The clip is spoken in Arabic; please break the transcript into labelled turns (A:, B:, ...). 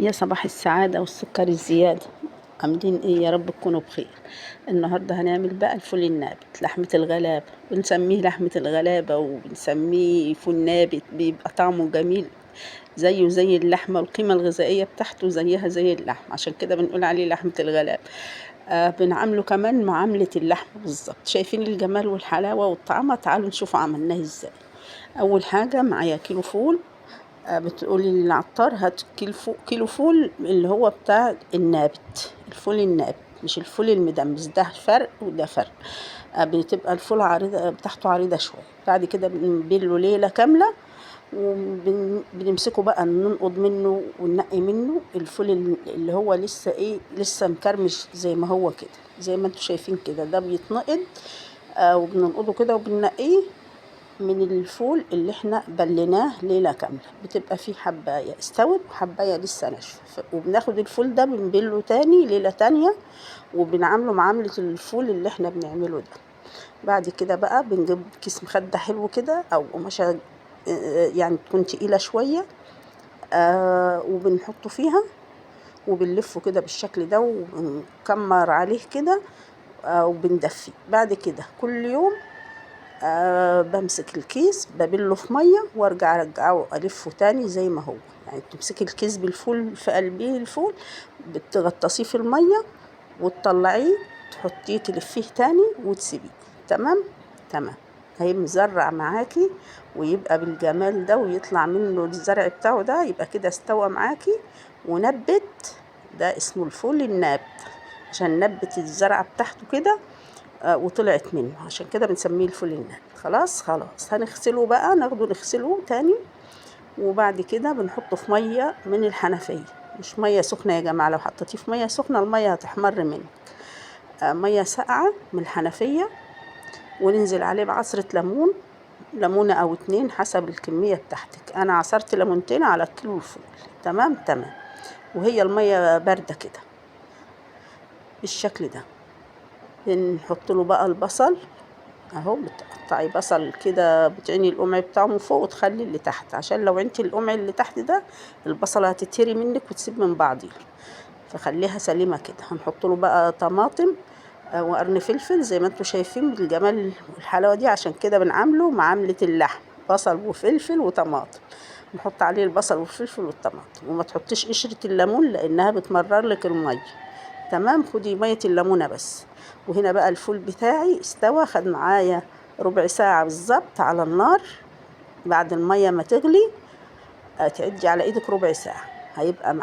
A: يا صباح السعادة والسكر الزيادة. عاملين ايه؟ يا رب تكونوا بخير. النهاردة هنعمل بقى الفول النابت، لحمة الغلابة. بنسميه لحمة الغلابة وبنسميه فول نابت، بيبقى طعمه جميل زيه زي اللحمة، والقيمة الغذائية بتاعته زيها زي اللحمة، عشان كده بنقول عليه لحمة الغلابة. بنعامله كمان معاملة اللحمة بالظبط. شايفين الجمال والحلاوة والطعمة؟ تعالوا نشوفوا عملناه ازاي. أول حاجة معايا كيلو فول. بتقولي للعطار هات كيلو فول اللي هو بتاع النابت، الفول النابت مش الفول المدمس، ده فرق وده فرق. بتبقى الفول عريضة بتاعته عريضة شوية. بعد كده بنبله ليلة كاملة، وبنمسكه بقى ننقض منه وننقي منه الفول اللي هو لسه ايه، لسه مكرمش زي ما هو كده، زي ما انتوا شايفين كده. ده بيتنقض وبننقضه كده وبننقيه من الفول اللي احنا بليناه ليلة كاملة. بتبقى فيه حباية استوت وحباية لسه ناشفة، وبناخد الفول ده بنبله تاني ليلة تانية، وبنعمله معاملة الفول اللي احنا بنعمله ده. بعد كده بقى بنجيب كيس مخدة حلو كده او قماشة يعني تكون تقيلة شوية، وبنحطه فيها وبنلفه كده بالشكل ده وبنكمر عليه كده، وبندفيه. بعد كده كل يوم بمسك الكيس ببله في مية وارجع ارجعه الفه تاني زي ما هو. يعني تمسكي الكيس بالفول في قلبيه الفول، بتغطسيه في المية وتطلعيه، تحطيه تلفيه تاني وتسيبيه. تمام تمام. هي مزرع معاكي ويبقى بالجمال ده، ويطلع منه الزرع بتاعه ده، يبقى كده استوى معاكي ونبت. ده اسمه الفول النابت، عشان نبت الزرعة بتاعته كده وطلعت منه، عشان كده بنسميه الفول النابت. خلاص هنغسله بقى، ناخده نغسله تاني. وبعد كده بنحطه في مية من الحنفية، مش مية سخنة يا جماعة. لو حطيتيه في مية سخنة المية هتحمر منك. مية ساقعة من الحنفية، وننزل عليه بعصرة ليمون، ليمونة أو 2 حسب الكمية بتاعتك. أنا عصرت ليمونتين على كيلو الفول. تمام تمام. وهي المية باردة كده بالشكل ده. بنحط له بقى البصل اهو. بتقطعي بصل كده، بتعيني القمع بتاعه من فوق وتخلي اللي تحت، عشان لو عينتي القمع اللي تحت ده البصلة هتتهري منك وتسيب من بعضيها، فخليها سليمة كده. هنحط له بقى طماطم وقرن فلفل زي ما انتوا شايفين بالجمال والحلاوة دي. عشان كده بنعامله معاملة اللحم، بصل وفلفل وطماطم. نحط عليه البصل والفلفل والطماطم، وما تحطيش قشرة الليمون لانها بتمرر لك المية. تمام. خدي مية الليمونة بس. وهنا بقى الفول بتاعي استوى، خد معايا ربع ساعة بالظبط على النار. بعد المية ما تغلي تعدي على ايدك ربع ساعة هيبقى